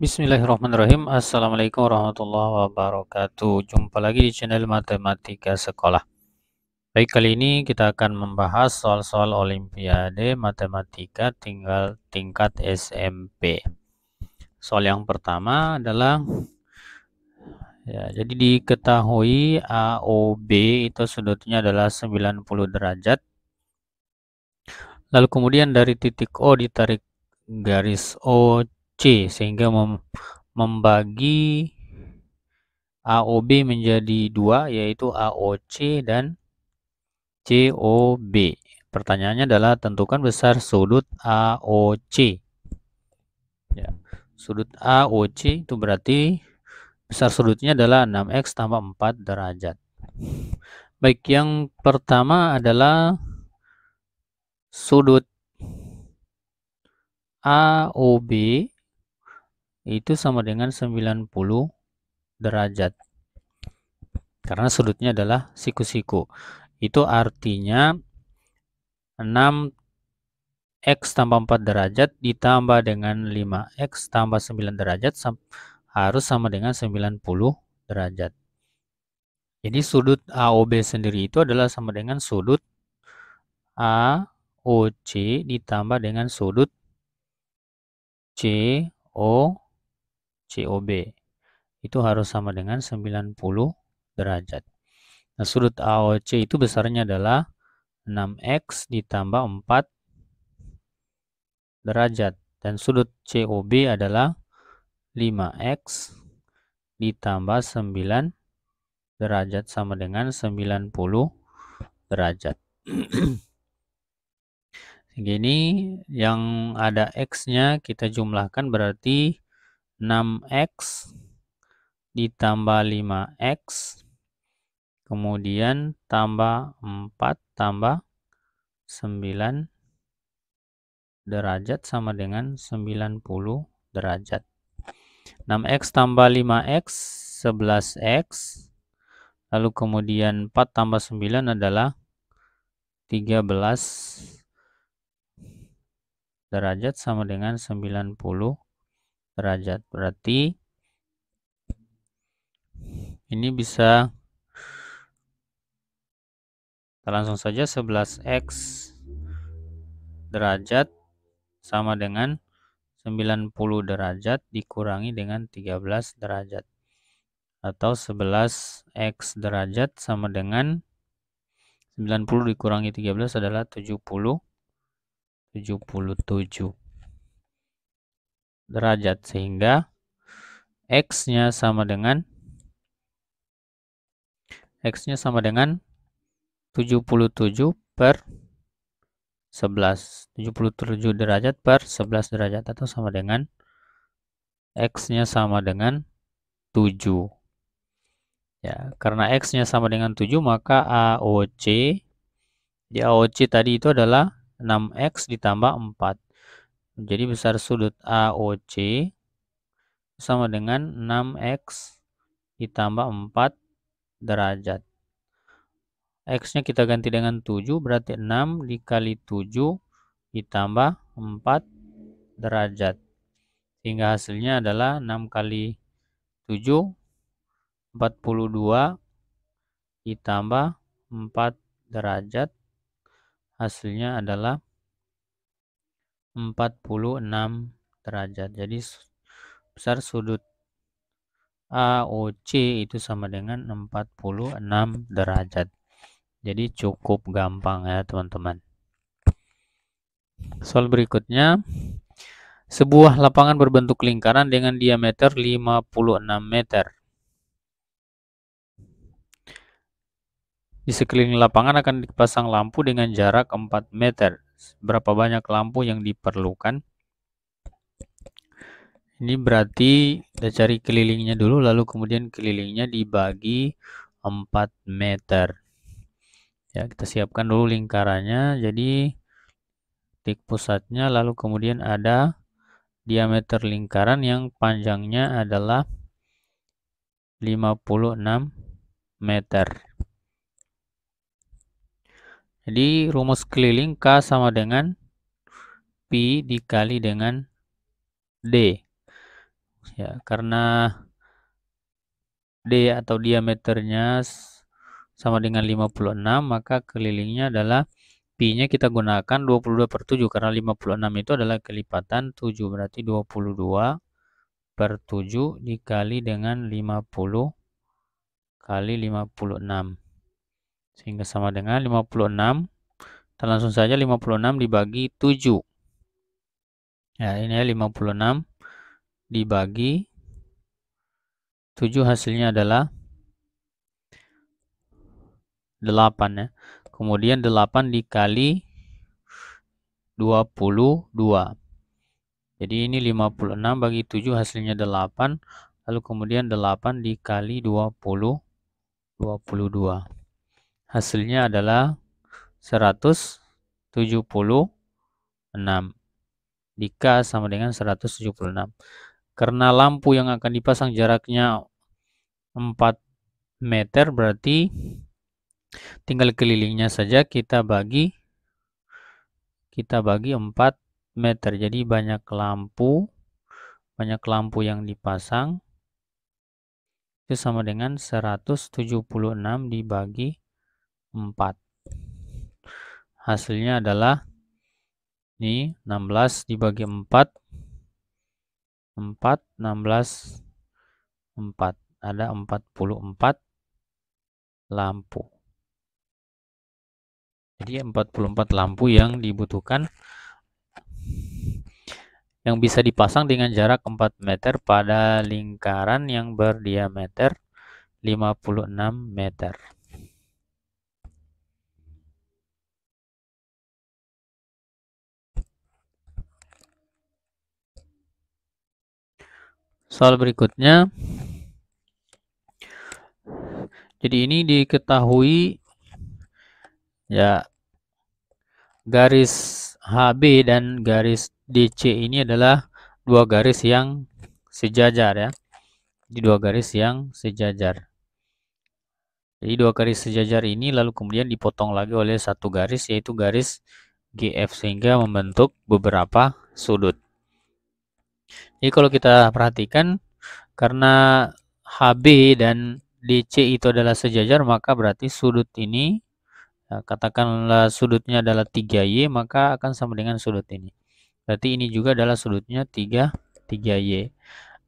Bismillahirrahmanirrahim. Assalamualaikum warahmatullahi wabarakatuh. Jumpa lagi di channel Matematika Sekolah. Baik, kali ini kita akan membahas soal-soal Olimpiade Matematika tingkat SMP. Soal yang pertama adalah jadi diketahui AOB itu sudutnya adalah 90 derajat. Lalu kemudian dari titik O ditarik garis OC sehingga membagi AOB menjadi dua, yaitu AOC dan COB. Pertanyaannya adalah tentukan besar sudut AOC. Ya, sudut AOC itu berarti besar sudutnya adalah 6x tambah 4 derajat. Baik, yang pertama adalah sudut AOB itu sama dengan 90 derajat. Karena sudutnya adalah siku-siku. Itu artinya 6x tambah 4 derajat ditambah dengan 5x tambah 9 derajat harus sama dengan 90 derajat. Jadi sudut AOB sendiri itu adalah sama dengan sudut AOC ditambah dengan sudut COB. Itu harus sama dengan 90 derajat. Nah, sudut AOC itu besarnya adalah 6x ditambah 4 derajat. Dan sudut COB adalah 5x ditambah 9 derajat sama dengan 90 derajat. Ini yang ada x-nya kita jumlahkan berarti 6x ditambah 5x kemudian tambah 4 tambah 9 derajat sama dengan 90 derajat. 6x tambah 5x 11x, lalu kemudian 4 tambah 9 adalah 13 derajat sama dengan 90 derajat. Berarti ini bisa kita langsung saja 11x derajat sama dengan 90 derajat dikurangi dengan 13 derajat. Atau 11x derajat sama dengan 90 dikurangi 13 adalah 77 derajat. Sehingga x-nya sama dengan 77 per 11. 77 derajat per 11 derajat atau sama dengan x-nya sama dengan 7. Ya, karena x-nya sama dengan 7 maka AOC di AOC tadi itu adalah 6x ditambah 4. Jadi besar sudut AOC sama dengan 6x ditambah 4 derajat. X-nya kita ganti dengan 7 berarti 6 dikali 7 ditambah 4 derajat. Sehingga hasilnya adalah 6 kali 7 42 ditambah 4 derajat, hasilnya adalah 46 derajat. Jadi besar sudut AOC itu sama dengan 46 derajat. Jadi cukup gampang ya teman-teman. Soal berikutnya, sebuah lapangan berbentuk lingkaran dengan diameter 56 meter. Di sekeliling lapangan akan dipasang lampu dengan jarak 4 meter. Berapa banyak lampu yang diperlukan? Ini berarti kita cari kelilingnya dulu, lalu kemudian kelilingnya dibagi 4 meter. Ya, kita siapkan dulu lingkarannya. Jadi titik pusatnya, lalu kemudian ada diameter lingkaran yang panjangnya adalah 56 meter. Jadi rumus keliling K sama dengan Pi dikali dengan D. Ya, karena D atau diameternya sama dengan 56, maka kelilingnya adalah Pi-nya kita gunakan 22/7 karena 56 itu adalah kelipatan 7. Berarti 22/7 dikali dengan 50 kali 56. Sehingga sama dengan 56. Kita langsung saja 56 dibagi 7. Ya, ini ya 56 dibagi 7 hasilnya adalah 8 ya. Kemudian 8 dikali 22. Jadi ini 56 bagi 7 hasilnya 8. Lalu kemudian 8 dikali 22. Hasilnya adalah 176. Dika sama dengan 176. Karena lampu yang akan dipasang jaraknya 4 meter, berarti tinggal kelilingnya saja kita bagi 4 meter. Jadi banyak lampu yang dipasang itu sama dengan 176 dibagi 4. Hasilnya adalah ini 16 dibagi 4. 16, 4. Ada 44 lampu. Jadi 44 lampu yang dibutuhkan, yang bisa dipasang dengan jarak 4 meter pada lingkaran yang berdiameter 56 meter. Soal berikutnya. Jadi ini diketahui ya, garis HB dan garis DC ini adalah dua garis yang sejajar ya. Di dua garis yang sejajar. Jadi dua garis sejajar ini lalu kemudian dipotong lagi oleh satu garis, yaitu garis GF, sehingga membentuk beberapa sudut. Jadi kalau kita perhatikan, karena HB dan DC itu adalah sejajar, maka berarti sudut ini, katakanlah sudutnya adalah 3Y, maka akan sama dengan sudut ini. Berarti ini juga adalah sudutnya 3Y.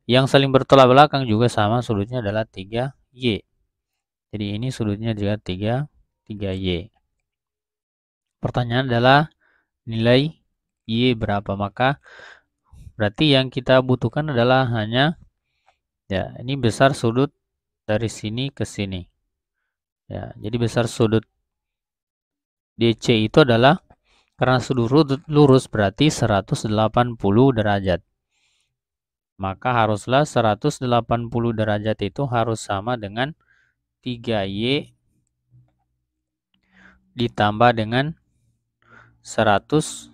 Yang saling bertolak belakang juga sama, sudutnya adalah 3Y. Jadi ini sudutnya juga 3Y. Pertanyaan adalah nilai Y berapa? Maka berarti yang kita butuhkan adalah hanya ya, ini besar sudut dari sini ke sini. Ya, jadi besar sudut DC itu adalah, karena sudut lurus berarti 180 derajat. Maka haruslah 180 derajat itu harus sama dengan 3Y ditambah dengan 102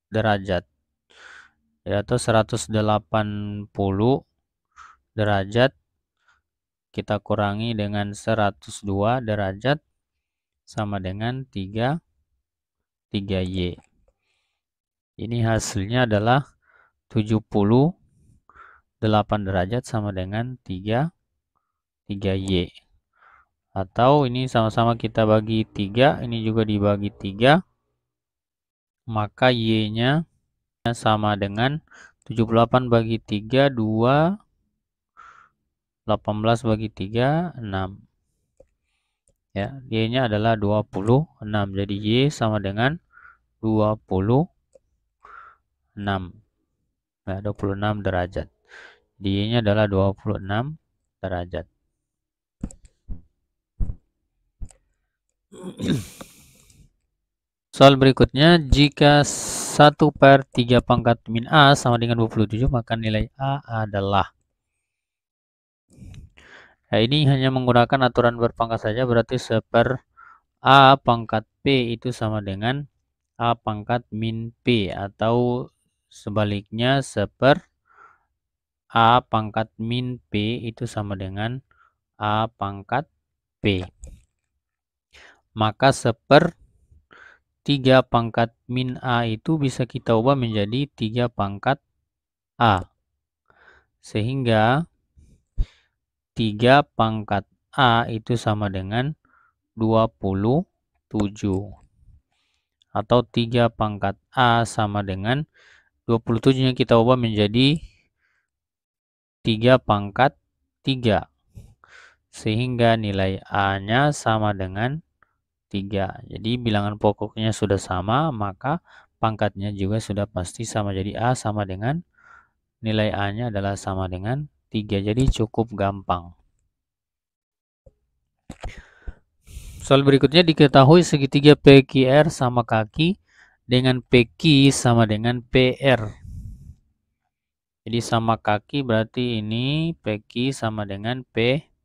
derajat. Ya, atau 180 derajat kita kurangi dengan 102 derajat sama dengan 3Y. Ini hasilnya adalah 78 derajat sama dengan 3Y. Atau ini sama-sama kita bagi 3, ini juga dibagi 3. Maka Y-nya sama dengan 78 bagi 3, 2. 18 bagi 3, 6. Ya, Y-nya adalah 26. Jadi Y sama dengan 26. Nah, 26 derajat. Y-nya adalah 26 derajat. Soal berikutnya, jika 1/3 pangkat min A sama dengan 27, maka nilai A adalah. Nah, ini hanya menggunakan aturan berpangkat saja, berarti 1/A pangkat P itu sama dengan A pangkat min P, atau sebaliknya 1/A pangkat min P itu sama dengan A pangkat P. Maka 1/3 pangkat min A itu bisa kita ubah menjadi 3 pangkat A. Sehingga 3 pangkat A itu sama dengan 27. Atau 3 pangkat A sama dengan 27 yang kita ubah menjadi 3 pangkat 3. Sehingga nilai A-nya sama dengan 3. Jadi bilangan pokoknya sudah sama, maka pangkatnya juga sudah pasti sama. Jadi A sama dengan nilai A-nya adalah sama dengan 3. Jadi cukup gampang. Soal berikutnya, diketahui segitiga PQR sama kaki dengan PQ sama dengan PR. Jadi sama kaki berarti ini PQ sama dengan PR.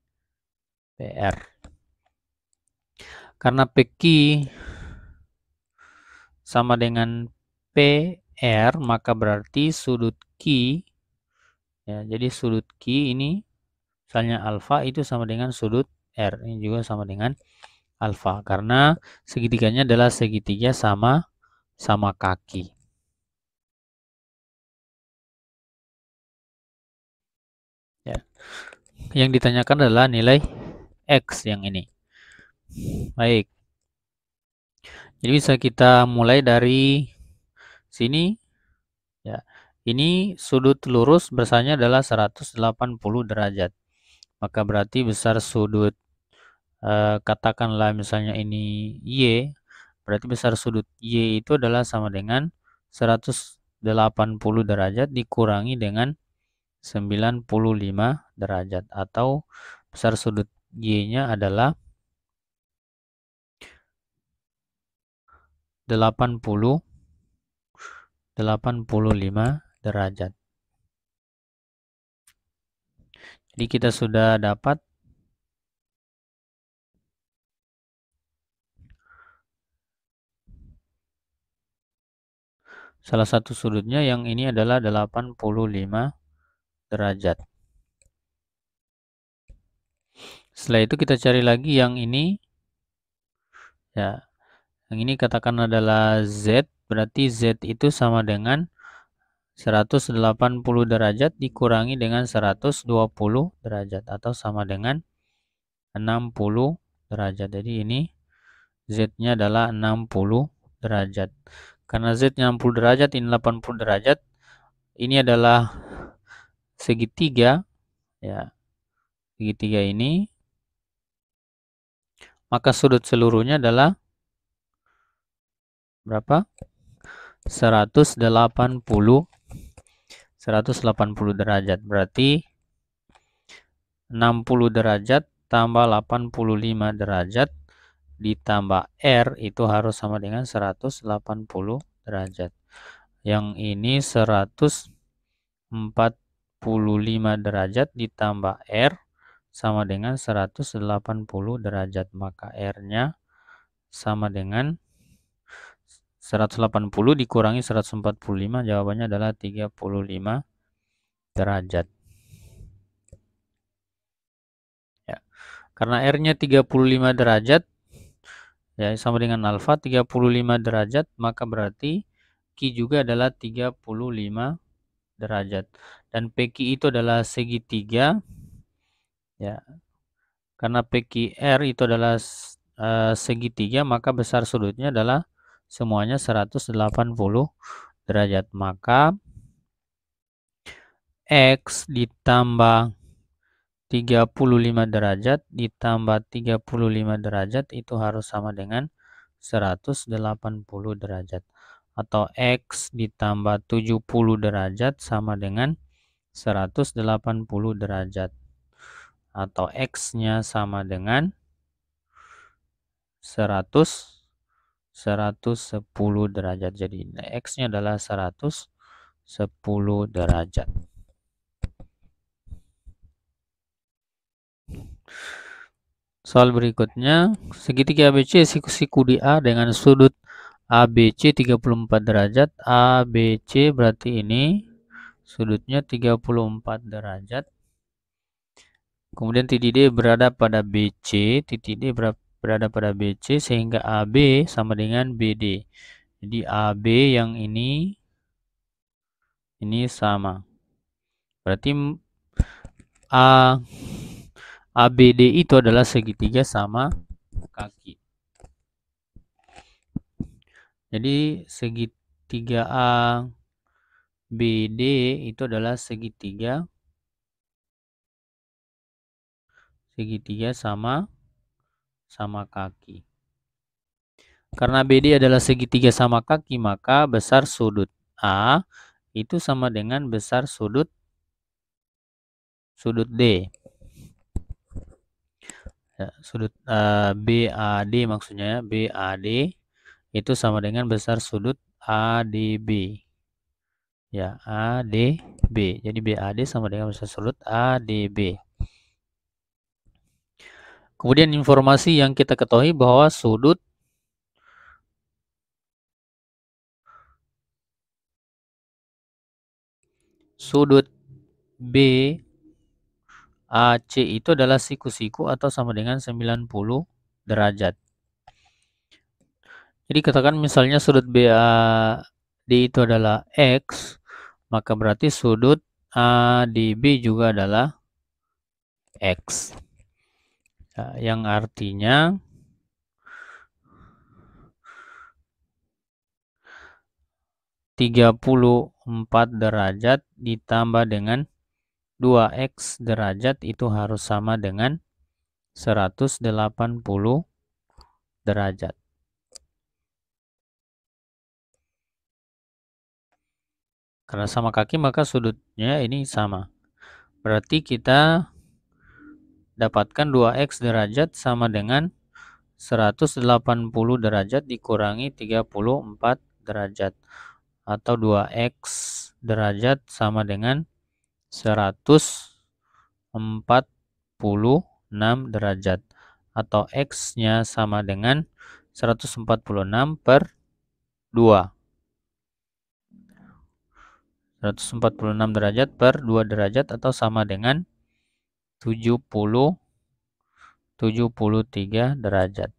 Karena PQ sama dengan PR, maka berarti sudut Q, ya, jadi sudut Q ini misalnya alfa itu sama dengan sudut R. Ini juga sama dengan alfa karena segitiganya adalah segitiga sama kaki. Ya. Yang ditanyakan adalah nilai X yang ini. Baik. Jadi bisa kita mulai dari sini. Ya. Ini sudut lurus besarnya adalah 180 derajat. Maka berarti besar sudut katakanlah misalnya ini Y, berarti besar sudut Y itu adalah sama dengan 180 derajat dikurangi dengan 95 derajat, atau besar sudut Y-nya adalah 85 derajat. Jadi kita sudah dapat salah satu sudutnya, yang ini adalah 85 derajat. Setelah itu kita cari lagi yang ini. Ya. Yang ini katakan adalah Z, berarti Z itu sama dengan 180 derajat dikurangi dengan 120 derajat, atau sama dengan 60 derajat. Jadi ini Z-nya adalah 60 derajat. Karena Z-nya 60 derajat, ini 80 derajat. Ini adalah segitiga, ya. Segitiga ini, maka sudut seluruhnya adalah berapa? 180 derajat. Berarti 60 derajat tambah 85 derajat ditambah R itu harus sama dengan 180 derajat. Yang ini 145 derajat ditambah R sama dengan 180 derajat. Maka R-nya sama dengan 180 dikurangi 145, jawabannya adalah 35 derajat. Ya. Karena R-nya 35 derajat, ya, sama dengan alfa 35 derajat, maka berarti Q juga adalah 35 derajat. Dan PQ itu adalah segitiga, ya. Karena PQR itu adalah segitiga, maka besar sudutnya adalah semuanya 180 derajat. Maka X ditambah 35 derajat ditambah 35 derajat itu harus sama dengan 180 derajat. Atau X ditambah 70 derajat sama dengan 180 derajat. Atau X-nya sama dengan 110 derajat. Jadi X-nya adalah 110 derajat. Soal berikutnya, segitiga ABC siku di A dengan sudut ABC 34 derajat. ABC berarti ini sudutnya 34 derajat. Kemudian titik D berada pada BC, titik D berada pada BC, sehingga AB sama dengan BD. Jadi AB yang ini sama. Berarti ABD itu adalah segitiga sama kaki. Jadi segitiga ABD itu adalah segitiga sama kaki. Karena BD adalah segitiga sama kaki, maka besar sudut A itu sama dengan besar sudut D. Ya, sudut BAD maksudnya, BAD itu sama dengan besar sudut ADB. Ya, ADB. Jadi BAD sama dengan besar sudut ADB. Kemudian informasi yang kita ketahui bahwa sudut BAC itu adalah siku-siku atau sama dengan 90 derajat. Jadi katakan misalnya sudut BAD itu adalah X, maka berarti sudut ADB juga adalah X. Ya, yang artinya (34 derajat ditambah dengan 2X derajat itu harus sama dengan 180 derajat. Karena sama kaki maka sudutnya ini sama. Berarti kita dapatkan 2X derajat sama dengan 180 derajat dikurangi 34 derajat. Atau 2X derajat sama dengan 146 derajat. Atau X-nya sama dengan 146 per 2. 146 derajat per 2 derajat atau sama dengan 73 derajat.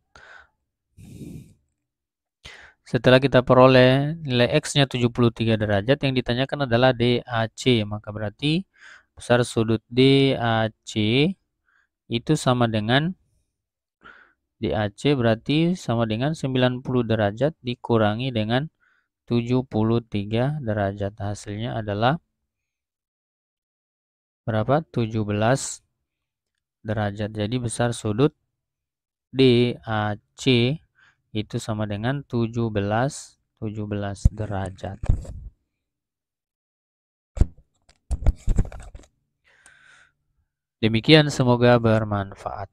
Setelah kita peroleh nilai X-nya 73 derajat, yang ditanyakan adalah DAC. Maka berarti besar sudut DAC itu sama dengan DAC berarti sama dengan 90 derajat dikurangi dengan 73 derajat. Hasilnya adalah berapa? 17 derajat. Jadi besar sudut DAC itu sama dengan 17 derajat. Demikian, semoga bermanfaat.